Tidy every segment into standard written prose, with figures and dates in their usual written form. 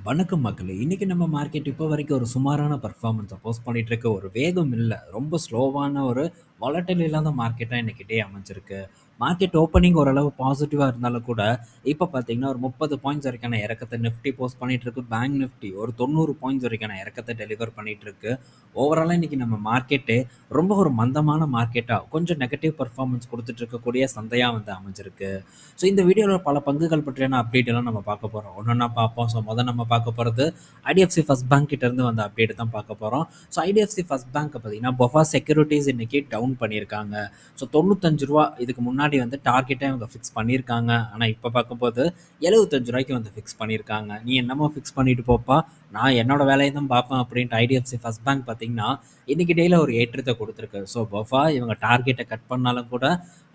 வணக்கம் மக்களே! இன்னைக்கு நம்ம மார்க்கெட் இப்போ வரைக்கும் ஒரு சுமாரான பெர்ஃபார்மன்ஸ போஸ்ட் பண்ணிட்டு இருக்கு. ஒரு வேகம் இல்ல. ரொம்ப ஸ்லோவான ஒரு வாலடைல் இல்லாத மார்க்கெட்டா இன்னைக்கு டே அமைஞ்சிருக்கு. மார்க்கெட் ஓப்பனிங் ஓரளவு பாசிட்டிவா இருந்தாலும் கூட, இப்ப பார்த்தீங்கன்னா ஒரு 30 பாயிண்ட்ஸ் வரைக்கான இறக்கத்த நிஃப்டி போஸ்ட் பண்ணிட்டு இருக்கு. பேங்க் நிஃப்டி ஒரு 90 பாயிண்ட்ஸ் வரைக்கான இறக்கத்த டெலிவர் பண்ணிட்டு இருக்கு. ஓவராலா இன்னைக்கு நம்ம மார்க்கெட்டே ரொம்ப ஒரு மந்தமான மார்க்கெட்டா, கொஞ்சம் நெகட்டிவ் பெர்ஃபார்மன்ஸ் குடுத்துட்டு இருக்கக்கூடிய சந்தையா வந்து அமைஞ்சிருக்கு. ஸோ இந்த வீடியோவில் பல பங்குகள் பற்றியான அப்டேட் எல்லாம் நம்ம பார்க்க போகிறோம். ஒன்றொன்னா பார்ப்போம். ஸோ நம்ம பார்க்க போகிறது ஐடிஎஃப்சி ஃபர்ஸ்ட் பேங்க் கிட்ட இருந்து வந்த அப்டேட் தான் பார்க்க போகிறோம். ஸோ ஐடிஎஃப்சி ஃபர்ஸ்ட் பேங்க் பார்த்தீங்கன்னா பொஃபா செக்யூரிட்டிஸ் இன்னைக்கு டவுன் பண்ணியிருக்காங்க. ஸோ ரூ. 95 இதுக்கு முன்னாடி வந்து டார்கெட்டை இவங்க ஃபிக்ஸ் பண்ணியிருக்காங்க. ஆனால் இப்போ பார்க்கும்போது ரூ. 75 வந்து ஃபிக்ஸ் பண்ணியிருக்காங்க. நீ என்னமோ ஃபிக்ஸ் பண்ணிட்டு போப்பா, நான் என்னோட வேலையை தான் பார்ப்பேன் அப்படின்ட்டு ஐடிஎஃப்சி ஃபர்ஸ்ட் பேங்க் பார்த்தீங்கன்னா இன்னைக்கு டேல ஒரு ஏற்றத்தை கொடுத்துருக்கு. ஸோ பொஃபா இவங்க டார்கெட்டை கட் பண்ணாலும் கூட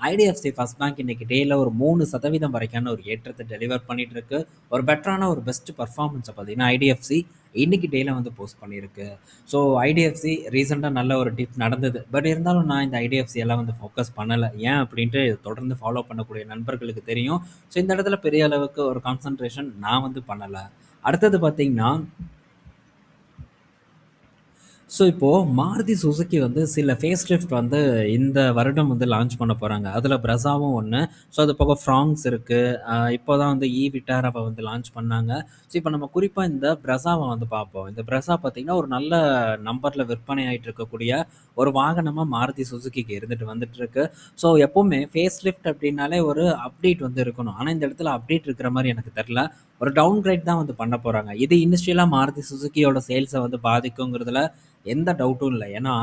ஐடிஎஃப்சி ஃபர்ஸ்ட் பேங்க் இன்னைக்கு டேல ஒரு 3% வரைக்கான ஒரு ஏற்றத்தை டெலிவர் பண்ணிட்டு இருக்கு. ஒரு பெட்டரான ஒரு பெஸ்ட் பர்ஃபார்மன்ஸை பார்த்தீங்கன்னா ஐடிஎஃப்சி இன்னைக்கு டேல வந்து போஸ்ட் பண்ணியிருக்கு. ஸோ ஐடிஎஃப்சி ரீசெண்டாக நல்ல ஒரு டிப் நடந்தது. பட் இருந்தாலும் நான் இந்த ஐடிஎஃப்சி எல்லாம் வந்து ஃபோக்கஸ் பண்ணலை. ஏன் அப்படின்ட்டு தொடர்ந்து ஃபாலோ பண்ணக்கூடிய நண்பர்களுக்கு தெரியும். ஸோ இந்த இடத்துல பெரிய அளவுக்கு ஒரு கான்சன்ட்ரேஷன் நான் வந்து பண்ணலை. அடுத்தது பார்த்தீங்கன்னா ஸோ இப்போது மாருதி சுசுகி வந்து சில ஃபேஸ் லிஃப்ட் வந்து இந்த வருடம் வந்து லான்ச் பண்ண போகிறாங்க. அதில் பிரசாவும் ஒன்று. ஸோ அது போக ஃப்ராங்ஸ் இருக்குது. இப்போ தான் வந்து விட்டாராவை வந்து லான்ச் பண்ணாங்க. ஸோ இப்போ நம்ம குறிப்பாக இந்த பிரசாவை வந்து பார்ப்போம். இந்த பிரசா பார்த்திங்கன்னா ஒரு நல்ல நம்பரில் விற்பனை ஆகிட்டு இருக்கக்கூடிய ஒரு வாகனமாக மாருதி சுசுகிக்கு இருந்துட்டு வந்துட்டுருக்கு. ஸோ எப்போவுமே ஃபேஸ் லிஃப்ட் அப்படின்னாலே ஒரு அப்டேட் வந்து இருக்கணும். ஆனால் இந்த இடத்துல அப்டேட் இருக்கிற மாதிரி எனக்கு தெரில. ஒரு டவுன் கிரேட் தான் வந்து பண்ண போகிறாங்க. இது இனிஷியலாக மாருதி சுசுகியோட சேல்ஸை வந்து பாதிக்குங்கிறதுல எந்த டவுட்டும் இல்லை. ஏன்னா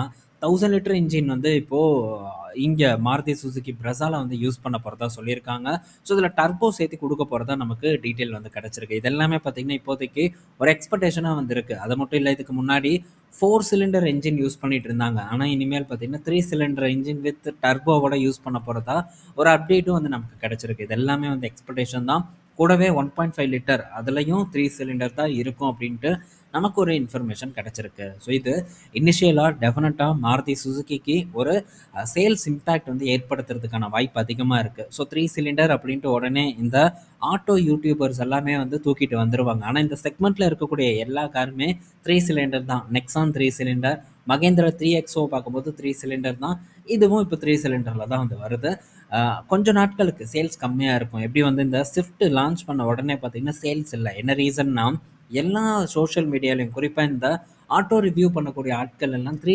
1000 லிட்டர் இன்ஜின் வந்து இப்போது இங்கே மாருதி சுசுகி பிரசால வந்து யூஸ் பண்ண போகிறதா சொல்லியிருக்காங்க. ஸோ இதில் டர்போ சேர்த்து கொடுக்க போகிறதா நமக்கு டீட்டெயில் வந்து கிடச்சிருக்கு. இதெல்லாமே பார்த்தீங்கன்னா இப்போதைக்கு ஒரு எக்ஸ்பெக்டேஷனாக வந்துருக்கு. அது மட்டும் இல்லை, இதுக்கு முன்னாடி 4 சிலிண்டர் என்ஜின் யூஸ் பண்ணிட்டு இருந்தாங்க. ஆனால் இனிமேல் பார்த்தீங்கன்னா 3 சிலிண்டர் என்ஜின் வித் டர்போவோட யூஸ் பண்ண போகிறதா ஒரு அப்டேட்டும் வந்து நமக்கு கிடச்சிருக்கு. இது எல்லாமே வந்து எக்ஸ்பெக்டேஷன் தான். கூடவே 1.5 லிட்டர் அதுலேயும் 3 சிலிண்டர் தான் இருக்கும் அப்படின்ட்டு நமக்கு ஒரு இன்ஃபர்மேஷன் கிடச்சிருக்கு. ஸோ இது இனிஷியலாக டெஃபினட்டாக மாருதி சுசுகிக்கு ஒரு சேல்ஸ் இம்பேக்ட் வந்து ஏற்படுத்துறதுக்கான வாய்ப்பு அதிகமாக இருக்குது. ஸோ 3 சிலிண்டர் அப்படின்ட்டு உடனே இந்த ஆட்டோ யூடியூபர்ஸ் எல்லாமே வந்து தூக்கிட்டு வந்துடுவாங்க. ஆனால் இந்த செக்மெண்ட்டில் இருக்கக்கூடிய எல்லா காருமே 3 சிலிண்டர் தான். நெக்ஸான் 3 சிலிண்டர், மகேந்திரா 3XO பார்க்கும்போது 3 சிலிண்டர் தான். இதுவும் இப்போ 3 சிலிண்டரில் தான் வந்து வருது. கொஞ்ச நாட்களுக்கு சேல்ஸ் கம்மியாக இருக்கும். எப்படி வந்து இந்த ஸ்விஃப்ட் லான்ச் பண்ண உடனே பார்த்தீங்கன்னா சேல்ஸ் இல்லை. என்ன ரீசன்னா எல்லா சோஷியல் மீடியாலையும் குறிப்பாக இந்த ஆட்டோ ரிவ்யூ பண்ணக்கூடிய ஆட்கள் எல்லாம் 3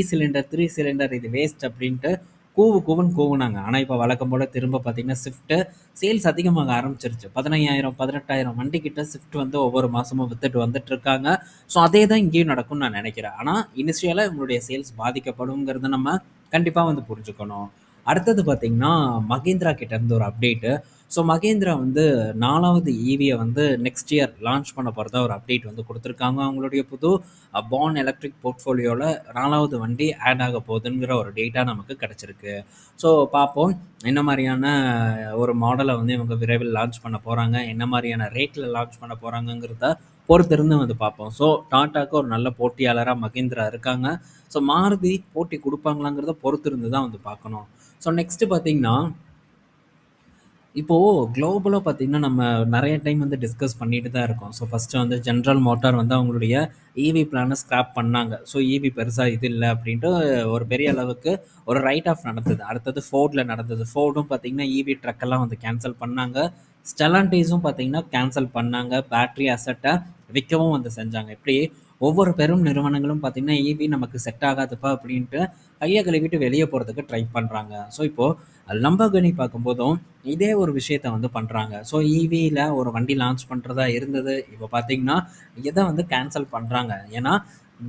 சிலிண்டர் இது வேஸ்ட் அப்படின்ட்டு கூவுன்னு கூவுனாங்க. ஆனால் இப்போ வழக்கம் போல் திரும்ப பார்த்தீங்கன்னா ஸ்விஃப்ட்டு சேல்ஸ் அதிகமாக ஆரம்பிச்சிருச்சு. 15,000 18,000 வண்டி கிட்ட ஸ்விஃப்ட் வந்து ஒவ்வொரு மாதமும் வித்துட்டு வந்துட்டு இருக்காங்க. ஸோ அதே தான் இங்கேயும் நடக்கும்னு நான் நினைக்கிறேன். ஆனால் இனிஷியலாக இவங்களுடைய சேல்ஸ் பாதிக்கப்படுங்கிறத நம்ம கண்டிப்பாக வந்து புரிஞ்சுக்கணும். அடுத்தது பார்த்தீங்கன்னா மகேந்திரா கிட்ட இருந்து ஒரு அப்டேட்டு. ஸோ மகேந்திரா வந்து 4வது ஈவியை வந்து நெக்ஸ்ட் இயர் லான்ச் பண்ண போகிறதா ஒரு அப்டேட் வந்து கொடுத்துருக்காங்க. அவங்களுடைய புது பான் எலக்ட்ரிக் போர்ட்ஃபோலியோவில் 4வது வண்டி ஆட் ஆக போகுதுங்கிற ஒரு டேட்டா நமக்கு கிடச்சிருக்கு. ஸோ பார்ப்போம் என்ன மாதிரியான ஒரு மாடலை வந்து இவங்க விரைவில் லான்ச் பண்ண போகிறாங்க, என்ன மாதிரியான ரேட்டில் லான்ச் பண்ண போகிறாங்கங்கிறத பொறுத்திருந்து வந்து பார்ப்போம். ஸோ டாட்டாக்கு ஒரு நல்ல போட்டியாளராக மகேந்திரா இருக்காங்க. ஸோ மாருதி போட்டி கொடுப்பாங்களாங்கிறத பொறுத்திருந்து தான் வந்து பார்க்கணும். ஸோ நெக்ஸ்ட்டு பார்த்தீங்கன்னா இப்போது குளோபலாக பார்த்தீங்கன்னா நம்ம நிறைய டைம் வந்து டிஸ்கஸ் பண்ணிட்டு தான் இருக்கோம். ஸோ ஃபஸ்ட்டு வந்து ஜென்ரல் மோட்டார் வந்து அவங்களுடைய ஈவி பிளானை ஸ்க்ராப் பண்ணாங்க. ஸோ ஈவி பெருசாக இது இல்லை அப்படின்ட்டு ஒரு பெரிய அளவுக்கு ஒரு ரைட் ஆஃப் நடந்தது. அடுத்தது ஃபோர்டில் நடந்தது. ஃபோர்டும் பார்த்தீங்கன்னா ஈவி ட்ரக்கெல்லாம் வந்து கேன்சல் பண்ணாங்க. ஸ்டெலான்டீஸும் பார்த்தீங்கன்னா கேன்சல் பண்ணாங்க. பேட்ரி அசட்டை விற்கவும் வந்து செஞ்சாங்க. இப்படி ஒவ்வொரு பெரும் நிறுவனங்களும் பார்த்தீங்கன்னா ஈவி நமக்கு செட் ஆகாதுப்பா அப்படின்ட்டு கையை கழுவிட்டு வெளியே போகிறதுக்கு ட்ரை பண்ணுறாங்க. ஸோ இப்போது லம்பர்கினி பார்க்கும்போதும் இதே ஒரு விஷயத்த வந்து பண்ணுறாங்க. ஸோ ஈவியில் ஒரு வண்டி லான்ச் பண்ணுறதா இருந்தது. இப்போ பார்த்தீங்கன்னா இதை வந்து கேன்சல் பண்ணுறாங்க. ஏன்னா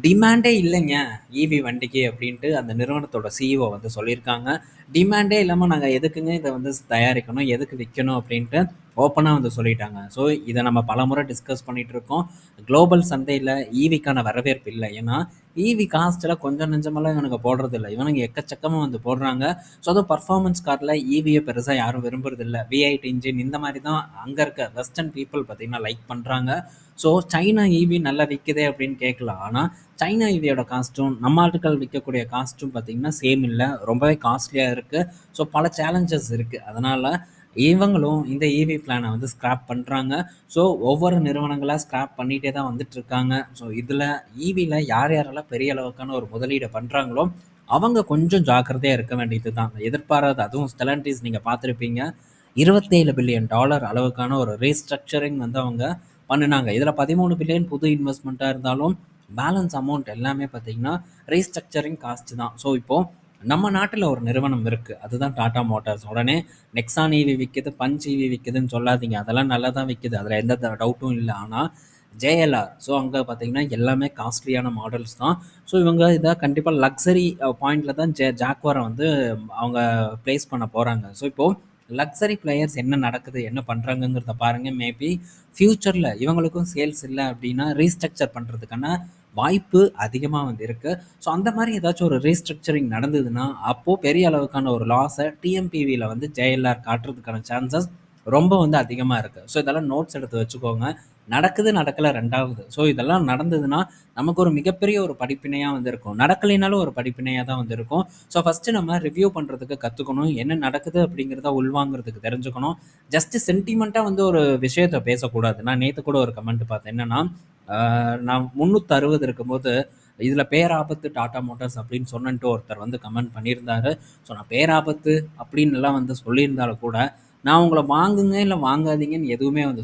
டிமாண்டே இல்லைங்க ஈவி வண்டிக்கு அப்படின்ட்டு அந்த நிறுவனத்தோட சிஇஓ வந்து சொல்லியிருக்காங்க. டிமாண்டே இல்லாமல் நாங்கள் எதுக்குங்க இதை வந்து தயாரிக்கணும், எதுக்கு விற்கணும் அப்படின்ட்டு ஓப்பனாக வந்து சொல்லிட்டாங்க. ஸோ இதை நம்ம பலமுறை டிஸ்கஸ் பண்ணிகிட்டு இருக்கோம். குளோபல் சந்தையில் ஈவிக்கான வரவேற்பு இல்லை. ஏன்னா ஈவி காஸ்ட்டில் கொஞ்சம் நெஞ்சமெல்லாம் இவனுங்க போடுறது இல்லை. இவனுங்க எக்கச்சக்கமாக வந்து போடுறாங்க. ஸோ அதுவும் பர்ஃபார்மன்ஸ் காரில் ஈவியை பெருசாக யாரும் விரும்புறதில்ல. V8 இன்ஜின் இந்த மாதிரி தான் அங்கே இருக்க வெஸ்டர்ன் பீப்புள் பார்த்திங்கன்னா லைக் பண்ணுறாங்க. ஸோ சைனா ஈவி நல்லா விற்குதே அப்படின்னு கேட்கலாம். ஆனால் சைனா ஈவியோட காஸ்ட்டும் நம்ம ஆட்கள் விற்கக்கூடிய காஸ்ட்டும் பார்த்திங்கன்னா சேம் இல்லை, ரொம்பவே காஸ்ட்லியாக இருக்குது. ஸோ பல சேலஞ்சஸ் இருக்குது. அதனால் இவங்களும் இந்த ஈவி பிளானை வந்து ஸ்கிராப் பண்ணுறாங்க. ஸோ ஒவ்வொரு நிறுவனங்களாக ஸ்கிராப் பண்ணிகிட்டே தான் வந்துட்டு இருக்காங்க. ஸோ இதில் ஈவியில் யார் யாரெல்லாம் பெரிய அளவுக்கான ஒரு முதலீடு பண்ணுறாங்களோ அவங்க கொஞ்சம் ஜாக்கிரதையாக இருக்க வேண்டியது தான். எதிர்பாராத அதுவும் ஸ்டெலண்டிஸ் நீங்கள் பார்த்துருப்பீங்க, $27 பில்லியன் அளவுக்கான ஒரு ரீஸ்ட்ரக்சரிங் வந்து அவங்க பண்ணினாங்க. இதில் 13 பில்லியன் புது இன்வெஸ்ட்மெண்ட்டாக இருந்தாலும் பேலன்ஸ் அமௌண்ட் எல்லாமே பார்த்தீங்கன்னா ரீஸ்ட்ரக்சரிங் காஸ்ட் தான். ஸோ இப்போது நம்ம நாட்டில் ஒரு நிறுவனம் இருக்குது, அதுதான் டாடா மோட்டார்ஸ். உடனே நெக்ஸான் ஈவி விற்கிது, பஞ்ச் ஈவி விற்கிதுன்னு சொல்லாதீங்க, அதெல்லாம் நல்லா தான் விற்கிது, அதில் எந்த டவுட்டும் இல்லை. ஆனால் ஜேஎல்ஆர், ஸோ அங்கே பார்த்தீங்கன்னா எல்லாமே காஸ்ட்லியான மாடல்ஸ் தான். ஸோ இவங்க இதை கண்டிப்பாக லக்ஸரி பாயிண்டில் தான் ஜாக்வாரை வந்து அவங்க ப்ளேஸ் பண்ண போகிறாங்க. ஸோ இப்போது லக்ஸரி பிளேயர்ஸ் என்ன நடக்குது, என்ன பண்ணுறாங்கங்கிறத பாருங்கள். மேபி ஃப்யூச்சரில் இவங்களுக்கும் சேல்ஸ் இல்லை அப்படின்னா ரீஸ்ட்ரக்சர் பண்ணுறதுக்கான வாய்ப்பு அதிகமாக வந்து இருக்குது. ஸோ அந்த மாதிரி ஏதாச்சும் ஒரு ரீஸ்ட்ரக்சரிங் நடந்ததுன்னா அப்போது பெரிய அளவுக்கான ஒரு லாஸை டிஎம்பிவியில் வந்து ஜேஎல்ஆர் காட்டுறதுக்கான சான்சஸ் ரொம்ப வந்து அதிகமாக இருக்குது. ஸோ இதெல்லாம் நோட்ஸ் எடுத்து வச்சுக்கோங்க. நடக்குது நடக்கலை ரெண்டாவது. ஸோ இதெல்லாம் நடந்ததுன்னா நமக்கு ஒரு மிகப்பெரிய ஒரு படிப்பினையாக வந்து இருக்கும். நடக்கலைனாலும் ஒரு படிப்பினையாக தான் வந்து இருக்கும். ஸோ ஃபஸ்ட்டு நம்ம ரிவ்யூ பண்ணுறதுக்கு கற்றுக்கணும், என்ன நடக்குது அப்படிங்கிறத உள்வாங்கிறதுக்கு தெரிஞ்சுக்கணும். ஜஸ்ட்டு சென்டிமெண்ட்டாக வந்து ஒரு விஷயத்தை பேசக்கூடாது. நான் நேற்று கூட ஒரு கமெண்ட் பார்த்தேன், என்னென்னா நான் 360 இருக்கும்போது இதில் பேராபத்து டாடா மோட்டார்ஸ் அப்படின்னு சொன்னன்ட்டு ஒருத்தர் வந்து கமெண்ட் பண்ணியிருந்தாரு. ஸோ நான் பேராபத்து அப்படின்னுலாம் வந்து சொல்லியிருந்தாலும் கூட நான் உங்களை வாங்குங்க இல்லை வாங்காதீங்கன்னு எதுவுமே வந்து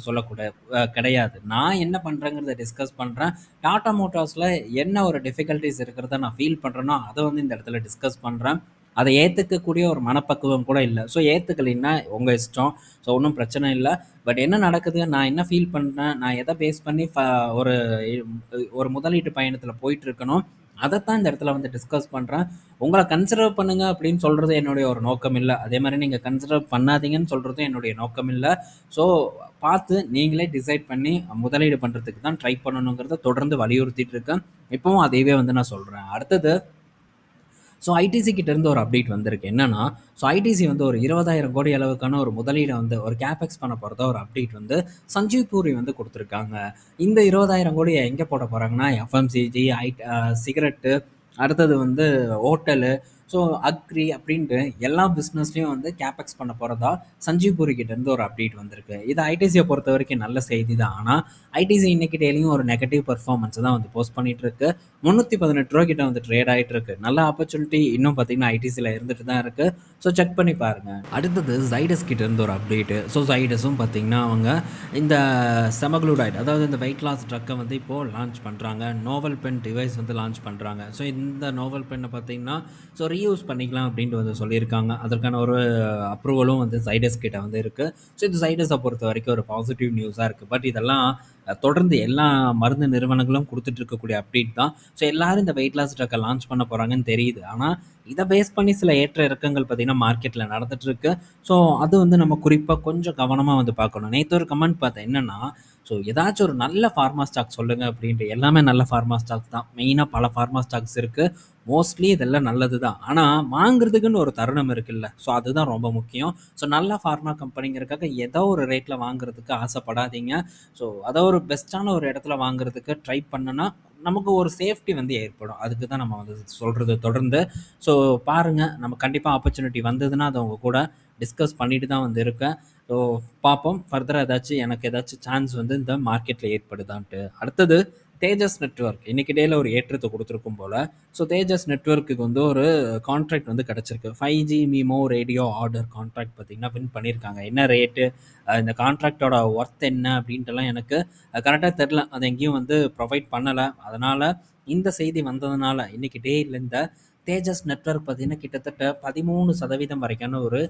கிடையாது. நான் என்ன பண்ணுறேங்கிறத டிஸ்கஸ் பண்ணுறேன். டாடா மோட்டார்ஸில் என்ன ஒரு டிஃபிகல்ட்டிஸ் இருக்கிறத நான் ஃபீல் பண்ணுறேனோ அதை வந்து இந்த இடத்துல டிஸ்கஸ் பண்ணுறேன். அதை ஏற்றுக்கக்கூடிய ஒரு மனப்பக்குவம் கூட இல்லை. ஸோ ஏற்றுக்கலைன்னா உங்கள் இஷ்டம். ஸோ ஒன்றும் பிரச்சனை இல்லை. பட் என்ன நடக்குது, நான் என்ன ஃபீல் பண்ணுறேன், நான் எதை பேஸ் பண்ணி ஒரு ஒரு முதலீட்டு பயணத்தில் போயிட்டுருக்கணும், அதைத்தான் இந்த இடத்துல வந்து டிஸ்கஸ் பண்ணுறேன். உங்களை கன்சிடர் பண்ணுங்க அப்படின்னு சொல்கிறது என்னுடைய ஒரு நோக்கம் இல்லை. அதே மாதிரி நீங்கள் கன்சிடர் பண்ணாதீங்கன்னு சொல்கிறதும் என்னுடைய நோக்கம் இல்லை. ஸோ பார்த்து நீங்களே டிசைட் பண்ணி முதலீடு பண்ணுறதுக்கு தான் ட்ரை பண்ணணுங்கிறத தொடர்ந்து வலியுறுத்திட்டு இருக்கேன். இப்போவும் அதையவே வந்து நான் சொல்கிறேன். அடுத்தது, ஸோ ஐடிசி கிட்டேருந்து ஒரு அப்டேட் வந்திருக்கு. என்னன்னா, ஸோ ஐடிசி வந்து ஒரு 20,000 கோடி அளவுக்கான ஒரு முதலீடை வந்து ஒரு கேபெக்ஸ் பண்ண போகிறதா ஒரு அப்டேட் வந்து சஞ்சீவ் பூரி வந்து கொடுத்துருக்காங்க. இந்த 20,000 கோடியை எங்கே போட போகிறாங்கன்னா, எஃப்எம்சிஜி, சிகரெட்டு, அடுத்தது வந்து ஹோட்டலு, ஸோ அக்ரி அப்படின்ட்டு எல்லா பிஸ்னஸ்லையும் வந்து கேபெக்ஸ் பண்ண போகிறதா சஞ்சீவ் பூரி கிட்டேருந்து ஒரு அப்டேட் வந்திருக்கு. இது ஐடிசியை பொறுத்த வரைக்கும் நல்ல செய்தி தான். ஆனால் ஐடிசி இன்னைக்கு டெய்லியும் ஒரு நெகட்டிவ் பர்ஃபார்மன்ஸ் தான் வந்து போஸ்ட் பண்ணிட்டு இருக்கு. 318 ரூபா கிட்ட வந்து ட்ரேட் ஆகிட்டு இருக்கு. நல்ல ஆப்பர்ச்சுனிட்டி இன்னும் பார்த்தீங்கன்னா ஐடிசியில் இருந்துட்டு தான் இருக்கு. ஸோ செக் பண்ணி பாருங்க. அடுத்தது ஜைடஸ் கிட்ட இருந்து ஒரு அப்டேட்டு. ஸோ ஜைடஸும் பார்த்தீங்கன்னா அவங்க இந்த செமக்ளூடைட், அதாவது இந்த வெயிட் லாஸ் ட்ரக்கை வந்து இப்போது லான்ச் பண்ணுறாங்க. நோவல் பென் டிவைஸ் வந்து லான்ச் பண்ணுறாங்க. ஸோ இந்த நோவல் பென்னை பார்த்தீங்கன்னா ஸோ ரீயூஸ் பண்ணிக்கலாம் அப்படின்ட்டு வந்து சொல்லியிருக்காங்க. அதற்கான ஒரு அப்ரூவலும் வந்து ஜைடஸ் கிட்ட வந்து இருக்குது. ஸோ இது ஜைடஸை பொறுத்த வரைக்கும் ஒரு பாசிட்டிவ் நியூஸாக இருக்குது. பட் இதெல்லாம் தொடர்ந்து எல்லா மருந்து நிறுவனங்களும் கொடுத்துட்டு இருக்கக்கூடிய அப்டேட் தான். ஸோ எல்லாரும் இந்த வெயிட் லாஸ் ட்ரக்கை லான்ச் பண்ண போகிறாங்கன்னு தெரியுது. ஆனால் இதை பேஸ் பண்ணி சில ஏற்ற இறக்கங்கள் பார்த்தீங்கன்னா மார்க்கெட்டில் நடந்துகிட்ருக்கு. ஸோ அது வந்து நம்ம குறிப்பாக கொஞ்சம் கவனமாக வந்து பார்க்கணும். நேற்று ஒரு கமெண்ட் பார்த்தேன், என்னென்னா, ஸோ ஏதாச்சும் ஒரு நல்ல ஃபார்மா ஸ்டாக் சொல்லுங்கள் அப்படின்ட்டு. எல்லாமே நல்ல ஃபார்மா ஸ்டாக்ஸ் தான். மெயினாக பல ஃபார்மா ஸ்டாக்ஸ் இருக்குது. மோஸ்ட்லி இதெல்லாம் நல்லது தான். ஆனால் வாங்குறதுக்குன்னு ஒரு தருணம் இருக்குல்ல, ஸோ அதுதான் ரொம்ப முக்கியம். ஸோ நல்ல ஃபார்மா கம்பெனிங்கிறதுக்காக ஏதோ ஒரு ரேட்டில் வாங்குறதுக்கு ஆசைப்படாதீங்க. ஸோ அதை ஒரு பெஸ்ட்டான ஒரு இடத்துல வாங்குறதுக்கு ட்ரை பண்ணுன்னா நமக்கு ஒரு சேஃப்டி வந்து ஏற்படும். அதுக்கு தான் நம்ம வந்து சொல்கிறது தொடர்ந்து. ஸோ பாருங்கள், நம்ம கண்டிப்பாக ஆப்பர்ச்சுனிட்டி வந்ததுன்னா அதை உங்கள் கூட டிஸ்கஸ் பண்ணிட்டு தான் வந்து இருக்கேன். ஸோ பார்ப்போம் ஃபர்தராக எனக்கு ஏதாச்சும் சான்ஸ் வந்து இந்த மார்க்கெட்டில் ஏற்படுதான்ட்டு. அடுத்தது தேஜஸ் நெட்வொர்க் இன்னைக்கு டேல ஒரு ஏற்றத்தை கொடுத்துருக்கும் போல். ஸோ தேஜஸ் நெட்வொர்க்குக்கு வந்து ஒரு கான்ட்ராக்ட் வந்து கிடச்சிருக்கு. 5G மீமோ ரேடியோ ஆர்டர் கான்ட்ராக்ட் பார்த்திங்கன்னா வின் பண்ணியிருக்காங்க. என்ன ரேட்டு, இந்த கான்ட்ராக்டோட ஒர்த் என்ன அப்படின்ட்டுலாம் எனக்கு கரெக்டாக தெரில. அதை எங்கேயும் வந்து ப்ரொவைட் பண்ணலை. அதனால் இந்த செய்தி வந்ததுனால இன்றைக்கி டேயில் இந்த தேஜஸ் நெட்வொர்க் பார்த்திங்கன்னா கிட்டத்தட்ட 13% வரைக்கான ஒரு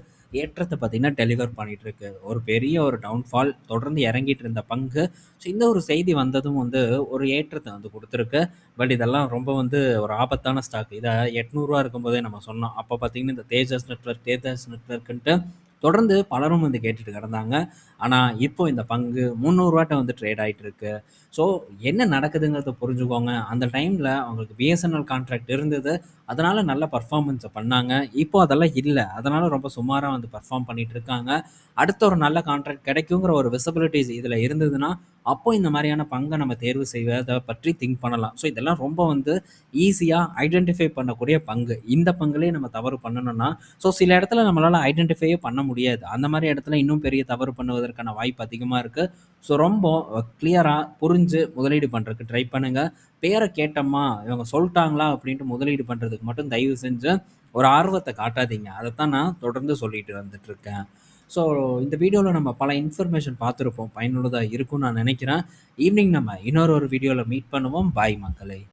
ஏற்றத்தை பார்த்திங்கன்னா டெலிவர் பண்ணிகிட்ருக்கு. ஒரு பெரிய ஒரு டவுன்ஃபால் தொடர்ந்து இறங்கிட்டு இருந்த பங்கு. ஸோ இந்த ஒரு செய்தி வந்ததும் வந்து ஒரு ஏற்றத்தை வந்து கொடுத்துருக்கு. பட் இதெல்லாம் ரொம்ப வந்து ஒரு ஆபத்தான ஸ்டாக். இதை 800 இருக்கும்போதே நம்ம சொன்னோம். அப்போ பார்த்திங்கன்னா இந்த தேஜஸ் நெட்வொர்க்குன்ட்டு தொடர்ந்து பலரும் வந்து கேட்டுட்டு கிடந்தாங்க. ஆனால் இப்போ இந்த பங்கு 300 வந்து ட்ரேட் ஆகிட்டு இருக்கு. ஸோ என்ன நடக்குதுங்கிறத புரிஞ்சுக்கோங்க. அந்த டைமில் அவங்களுக்கு பிஎஸ்என்எல் கான்ட்ராக்ட் இருந்தது. அதனால நல்ல பெர்ஃபார்மன்ஸ பண்ணாங்க. இப்போ அதெல்லாம் இல்ல. அதனால ரொம்ப சுமாரா வந்து பெர்ஃபார்ம் பண்ணிட்டு இருக்காங்க. அடுத்த ஒரு நல்ல கான்ட்ராக்ட் கிடைக்குங்கிற ஒரு விசிபிலிட்டீஸ் இதுல இருந்ததுன்னா, அப்போ இந்த மாரியான பங்க நம்ம தேர்வு செய்வத பற்றி திங்க் பண்ணலாம். ஸோ இதெல்லாம் ரொம்ப வந்து ஈஸியா ஐடென்டிஃபை பண்ணக்கூடிய பங்கு. இந்த பங்குலயே நம்ம தவறு பண்ணுனோம்னா, ஸோ சில இடத்துல நம்மளால ஐடென்டிஃபையே பண்ண முடியாது. அந்த மாரி இடத்துல இன்னும் பெரிய தவறு பண்ணுவதற்கான வாய்ப்பு அதிகமா இருக்கு. ஸோ ரொம்ப கிளியரா புரிஞ்சு முதலீடு பண்றதுக்கு ட்ரை பண்ணுங்க. பேர கேட்டோமா, இவங்க சொல்ட்டாங்களா அப்படின்ட்டு முதலீடு பண்றதுக்கு மட்டும் தயவு செஞ்சு ஒரு ஆர்வத்த காட்டாதீங்க. அதத்தான் நான் தொடர்ந்து சொல்லிட்டு வந்துட்டுருக்கேன். ஸோ இந்த வீடியோல நம்ம பல இன்ஃபர்மேஷன் பார்த்துருப்போம். பயனுள்ளதா இருக்கும்னு நான் நெனைக்கிறேன். ஈவினிங் நம்ம இன்னொரு வீடியோல மீட் பண்ணுவோம். பாய் மக்களே!